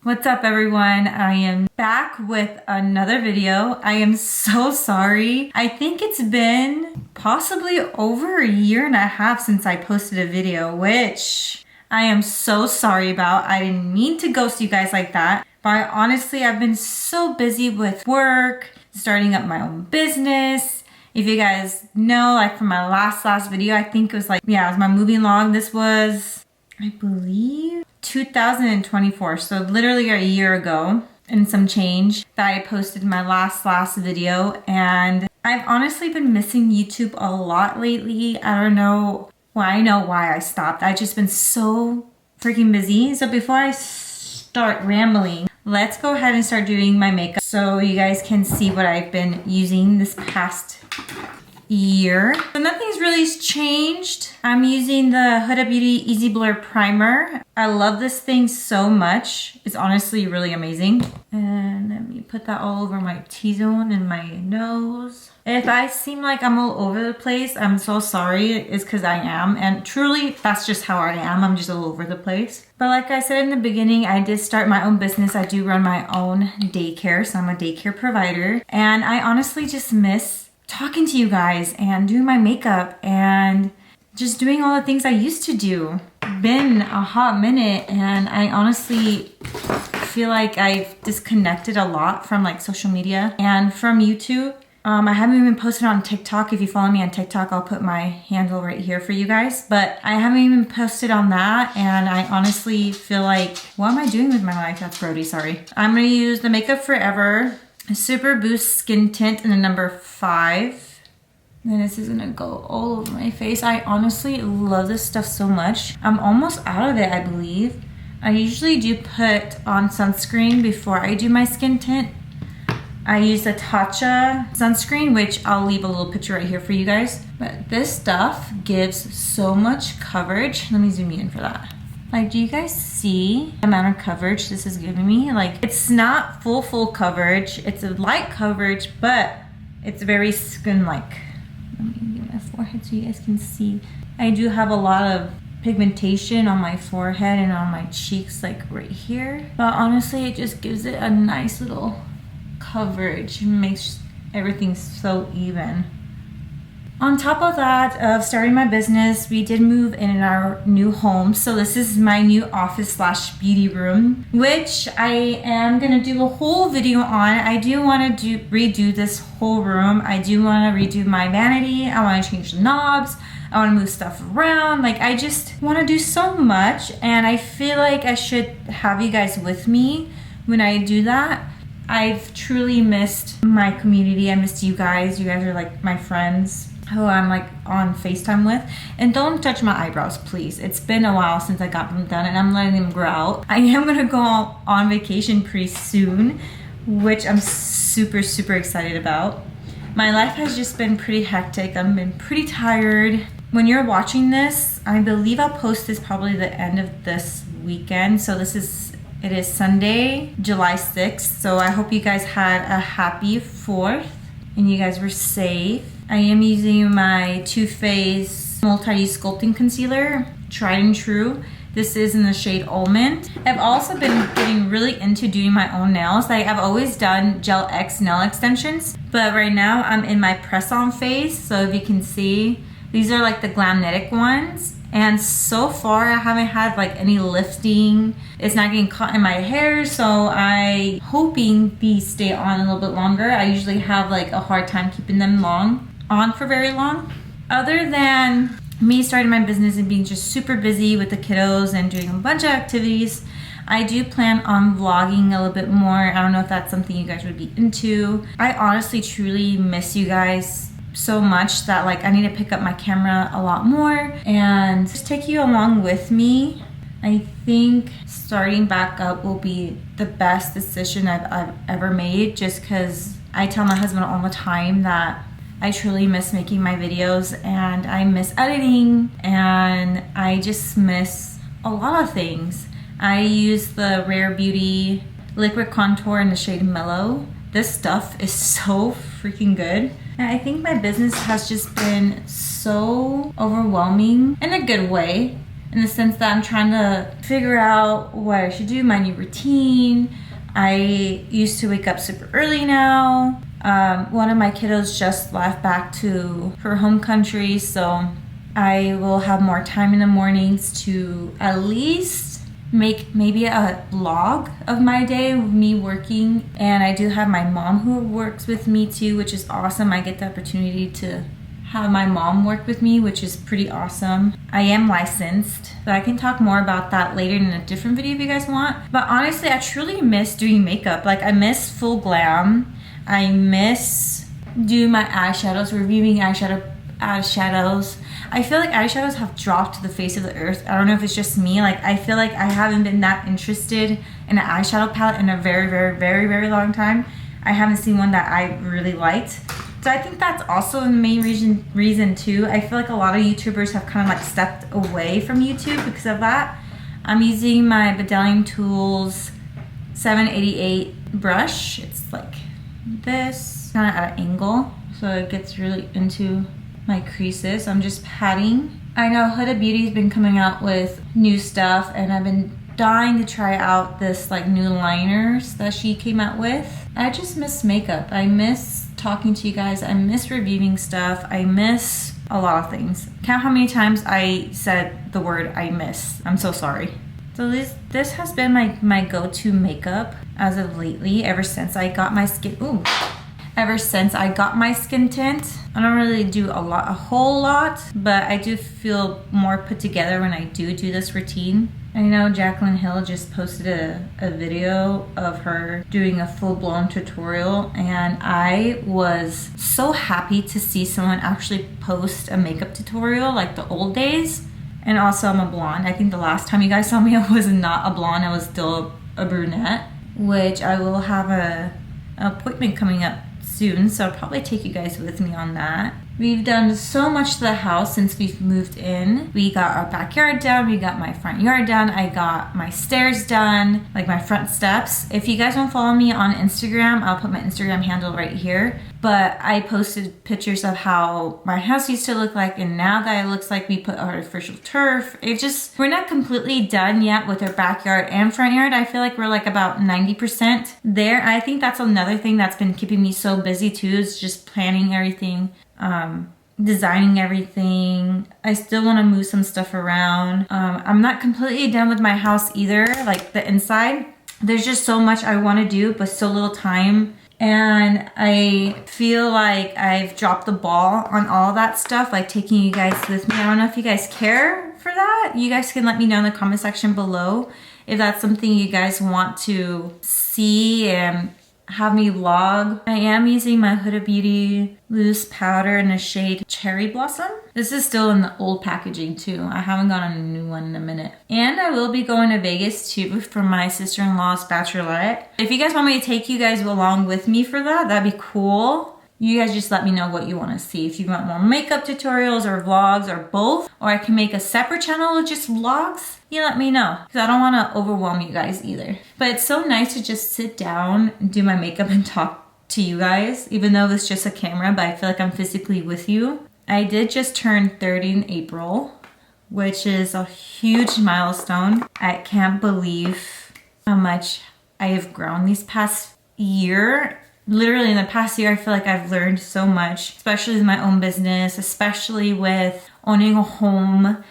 What's up everyone? I am back with another video. I am so sorry. I think it's been possibly over a year and a half since I posted a video, which I am so sorry about. I didn't mean to ghost you guys like that, but honestly, I've been so busy with work, starting up my own business. If you guys know, like from my last video, I think it was like, yeah, it was my moving log. This was, I believe, 2024, so literally a year ago and some change that I posted my last video. And I've honestly been missing YouTube a lot lately. I don't know. Well, I know why I stopped. I've just been so freaking busy. So before I start rambling, let's go ahead and start doing my makeup so you guys can see what I've been using this past year. So nothing's really changed. I'm using the Huda Beauty Easy Blur Primer. I love this thing so much. It's honestly really amazing. And let me put that all over my T-zone and my nose. If I seem like I'm all over the place, I'm so sorry. It's because I am. And truly, that's just how I am. I'm just all over the place. But like I said in the beginning, I did start my own business. I do run my own daycare, so I'm a daycare provider. And I honestly just miss talking to you guys and doing my makeup and just doing all the things I used to do. Been a hot minute, and I honestly feel like I've disconnected a lot from like social media and from YouTube. I haven't even posted on TikTok. If you follow me on TikTok, I'll put my handle right here for you guys. But I haven't even posted on that, and I honestly feel like, what am I doing with my life? That's Brody, sorry. I'm gonna use the Makeup Forever Super Boost Skin Tint in the number 5. And this is gonna go all over my face. I honestly love this stuff so much. I'm almost out of it, I believe. I usually do put on sunscreen before I do my skin tint. I use the Tatcha sunscreen, which I'll leave a little picture right here for you guys. But this stuff gives so much coverage. Let me zoom you in for that. Like, do you guys see the amount of coverage this is giving me? Like, it's not full coverage. It's a light coverage, but it's very skin-like. Let me get my forehead so you guys can see. I do have a lot of pigmentation on my forehead and on my cheeks, like right here. But honestly, it just gives it a nice little coverage. It makes everything so even. On top of that, of starting my business, we did move in our new home. So this is my new office / beauty room, which I am gonna do a whole video on. I do wanna redo this whole room. I do wanna redo my vanity. I wanna change the knobs. I wanna move stuff around. Like, I just wanna do so much, and I feel like I should have you guys with me when I do that. I've truly missed my community. I missed you guys. You guys are like my friends who I'm like on FaceTime with. And don't touch my eyebrows, please. It's been a while since I got them done, and I'm letting them grow out. I am gonna go on vacation pretty soon, which I'm super excited about. My life has just been pretty hectic. I've been pretty tired. When you're watching this, I believe I'll post this probably the end of this weekend. So it is Sunday, July 6th. So I hope you guys had a happy 4th and you guys were safe. I am using my Too Faced Multi-Use Sculpting Concealer, tried and true. This is in the shade Almond. I've also been getting really into doing my own nails. Like, I've always done Gel X nail extensions, but right now I'm in my press-on phase. So if you can see, these are like the Glamnetic ones. And so far I haven't had like any lifting. It's not getting caught in my hair, so I'm hoping these stay on a little bit longer. I usually have like a hard time keeping them on for very long. Other than me starting my business and being just super busy with the kiddos and doing a bunch of activities, I do plan on vlogging a little bit more. I don't know if that's something you guys would be into. I honestly truly miss you guys so much that like I need to pick up my camera a lot more and just take you along with me. I think starting back up will be the best decision I've ever made, just because I tell my husband all the time that I truly miss making my videos, and I miss editing, and I just miss a lot of things. I use the Rare Beauty Liquid Contour in the shade Mellow. This stuff is so freaking good. And I think my business has just been so overwhelming in a good way. in the sense that I'm trying to figure out what I should do, my new routine. I used to wake up super early now. One of my kiddos just left back to her home country, so I will have more time in the mornings to at least make maybe a vlog of my day with me working. And I do have my mom who works with me too, which is awesome. I get the opportunity to have my mom work with me, which is pretty awesome. I am licensed, but I can talk more about that later in a different video if you guys want. But honestly, I truly miss doing makeup. Like, I miss full glam. I miss doing my eyeshadows, reviewing eyeshadows. I feel like eyeshadows have dropped to the face of the earth. I don't know if it's just me. Like, I feel like I haven't been that interested in an eyeshadow palette in a very long time. I haven't seen one that I really liked. So I think that's also the main reason too. I feel like a lot of YouTubers have kind of like stepped away from YouTube because of that. I'm using my Bedazzling Tools 788 brush. It's like this, kind of at an angle, so it gets really into my creases. I'm just patting. I know Huda Beauty's been coming out with new stuff, and I've been dying to try out this like new liners that she came out with. I just miss makeup. I miss talking to you guys. I miss reviewing stuff. I miss a lot of things. Count how many times I said the word I miss. I'm so sorry. So this has been my go-to makeup as of lately, ever since I got my skin. Ever since I got my skin tint. I don't really do a whole lot, but I do feel more put together when I do this routine. I know Jaclyn Hill just posted a video of her doing a full-blown tutorial, and I was so happy to see someone actually post a makeup tutorial like the old days. And also, I'm a blonde. I think the last time you guys saw me, I was not a blonde. I was still a brunette, which I will have an appointment coming up soon, so I'll probably take you guys with me on that. We've done so much to the house since we've moved in. We got our backyard done, we got my front yard done, I got my stairs done, like my front steps. If you guys don't follow me on Instagram, I'll put my Instagram handle right here. But I posted pictures of how my house used to look like, and now that it looks like we put artificial turf. We're not completely done yet with our backyard and front yard. I feel like we're like about 90% there. I think that's another thing that's been keeping me so busy too, is just planning everything. Designing everything. I still want to move some stuff around. I'm not completely done with my house either, like the inside. There's just so much I want to do, but so little time. And I feel like I've dropped the ball on all that stuff, like taking you guys with me. I don't know if you guys care for that. You guys can let me know in the comment section below if that's something you guys want to see and have me vlog. I am using my Huda Beauty loose powder in the shade Cherry Blossom. This is still in the old packaging too. I haven't gotten a new one in a minute. And I will be going to Vegas too for my sister-in-law's bachelorette. If you guys want me to take you guys along with me for that, that'd be cool. You guys just let me know what you want to see. If you want more makeup tutorials or vlogs or both, or I can make a separate channel with just vlogs, you let me know, because I don't want to overwhelm you guys either. But it's so nice to just sit down and do my makeup and talk to you guys, even though it's just a camera, but I feel like I'm physically with you. I did just turn 30 in April, which is a huge milestone. I can't believe how much I have grown these past year. Literally in the past year, I feel like I've learned so much, especially with my own business, especially with owning a home.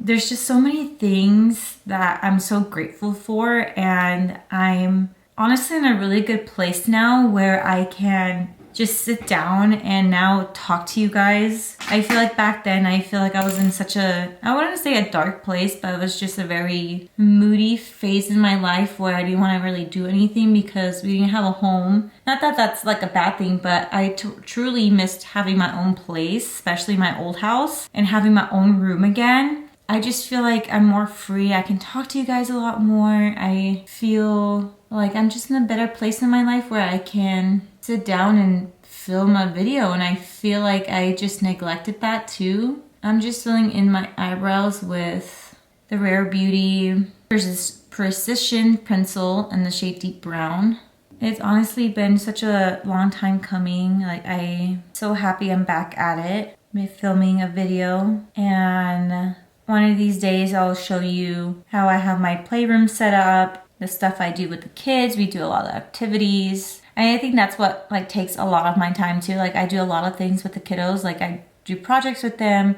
There's just so many things that I'm so grateful for, and I'm honestly in a really good place now where I can just sit down and now talk to you guys. I feel like back then, I feel like I was in such a, I wouldn't say a dark place, but it was just a very moody phase in my life where I didn't want to really do anything because we didn't have a home. Not that that's like a bad thing, but I truly missed having my own place, especially my old house, and having my own room again. I just feel like I'm more free. I can talk to you guys a lot more. I feel like I'm just in a better place in my life where I can sit down and film a video, and I feel like I just neglected that too. I'm just filling in my eyebrows with the Rare Beauty Precision Pencil in the shade Deep Brown. It's honestly been such a long time coming. Like, I'm so happy I'm back at it. I'm filming a video, and one of these days I'll show you how I have my playroom set up, the stuff I do with the kids. We do a lot of activities. And I think that's what like takes a lot of my time too. Like I do a lot of things with the kiddos. Like I do projects with them.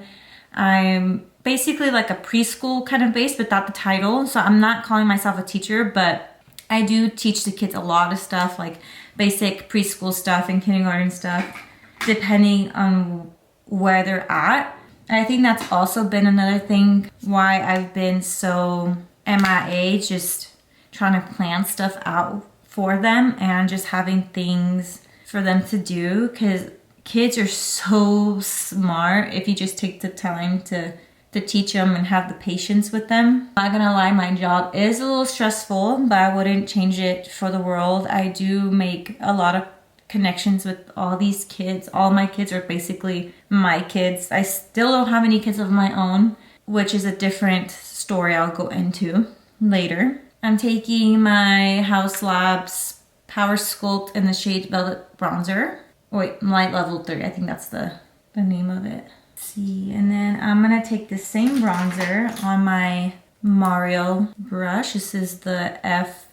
I'm basically like a preschool kind of base without the title. So I'm not calling myself a teacher, but I do teach the kids a lot of stuff, like basic preschool stuff and kindergarten stuff, depending on where they're at. And I think that's also been another thing why I've been so MIA, just trying to plan stuff out for them and just having things for them to do, because kids are so smart if you just take the time to teach them and have the patience with them. Not gonna lie, my job is a little stressful, but I wouldn't change it for the world. I do make a lot of connections with all these kids. All my kids are basically my kids. I still don't have any kids of my own, which is a different story I'll go into later. I'm taking my House Labs Power Sculpt in the shade Velvet Bronzer. Wait, Light Level 3, I think that's the name of it. Let's see, and then I'm gonna take the same bronzer on my Mario brush. This is the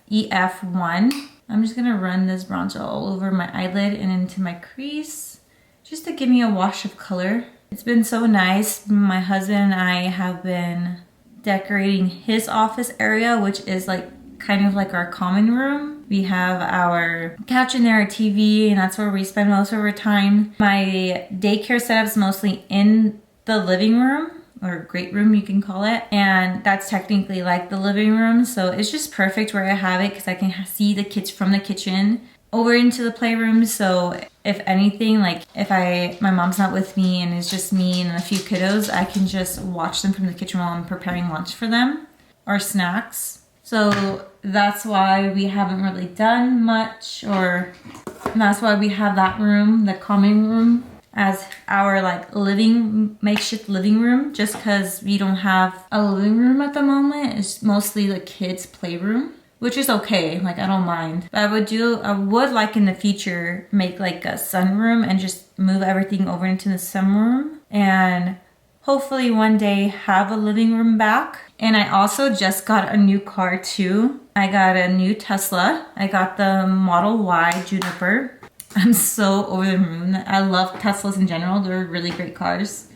EF1. I'm just gonna run this bronzer all over my eyelid and into my crease, just to give me a wash of color. It's been so nice. My husband and I have been decorating his office area, which is like kind of like our common room. We have our couch in there, a TV, and that's where we spend most of our time. My daycare setup's mostly in the living room, or great room you can call it, and that's technically like the living room, so it's just perfect where I have it because I can see the kids from the kitchen over into the playroom. So if anything, like if my mom's not with me and it's just me and a few kiddos, I can just watch them from the kitchen while I'm preparing lunch for them or snacks. So that's why we haven't really done much, or that's why we have that room, the common room, as our like makeshift living room, just because we don't have a living room at the moment. It's mostly the kids' playroom, which is okay, like I don't mind. But I would like in the future make like a sunroom and just move everything over into the sunroom, and hopefully one day have a living room back. And I also just got a new car too. I got a new Tesla. I got the Model Y Juniper. I'm so over the moon. I love Teslas in general. They're really great cars.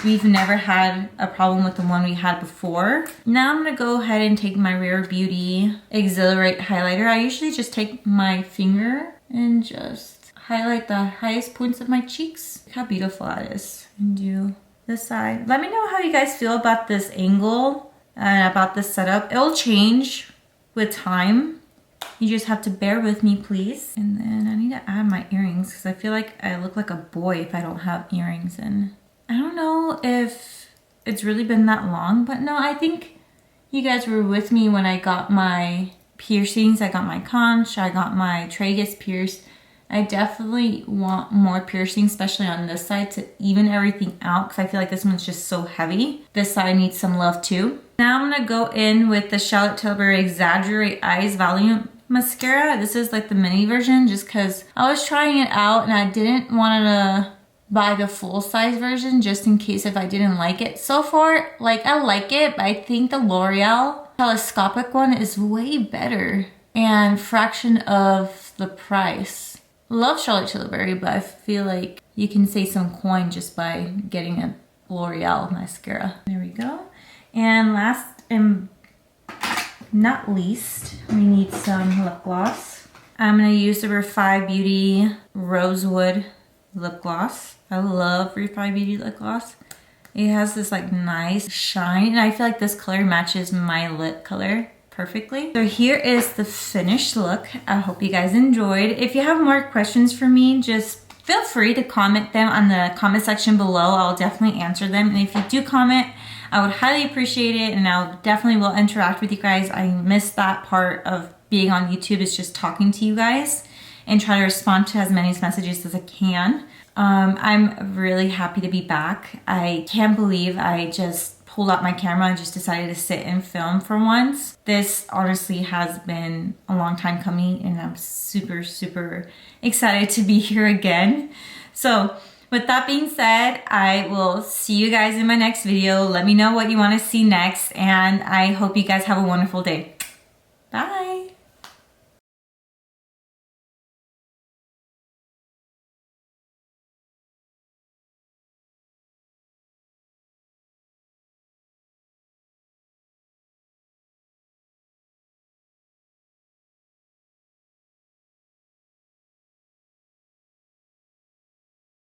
We've never had a problem with the one we had before. Now I'm gonna go ahead and take my Rare Beauty Exhilarate highlighter. I usually just take my finger and just highlight the highest points of my cheeks. Look how beautiful that is. And do this side. Let me know how you guys feel about this angle and about this setup. It'll change with time. You just have to bear with me, please. And then I need to add my earrings because I feel like I look like a boy if I don't have earrings in. I don't know if it's really been that long, but no, I think you guys were with me when I got my piercings. I got my conch, I got my tragus pierced. I definitely want more piercings, especially on this side, to even everything out because I feel like this one's just so heavy. This side needs some love too. Now I'm gonna go in with the Charlotte Tilbury Exaggerate Eyes Volume Mascara. This is like the mini version just because I was trying it out and I didn't want to buy the full size version just in case if I didn't like it. So far, like I like it, but I think the L'Oreal telescopic one is way better and fraction of the price. Love Charlotte Tilbury, but I feel like you can save some coin just by getting a L'Oreal mascara. There we go. And last and not least, we need some lip gloss. I'm gonna use the Refy Beauty Rosewood lip gloss. I love Refy Beauty lip gloss. It has this like nice shine, and I feel like this color matches my lip color perfectly. So here is the finished look. I hope you guys enjoyed. If you have more questions for me, just feel free to comment them on the comment section below. I'll definitely answer them. And if you do comment, I would highly appreciate it, and I'll definitely will interact with you guys. I miss that part of being on YouTube, is just talking to you guys and try to respond to as many messages as I can. I'm really happy to be back. I can't believe I just pulled out my camera and just decided to sit and film for once. This honestly has been a long time coming, and I'm super, super excited to be here again. So With that being said, I will see you guys in my next video. Let me know what you want to see next, and I hope you guys have a wonderful day. Bye.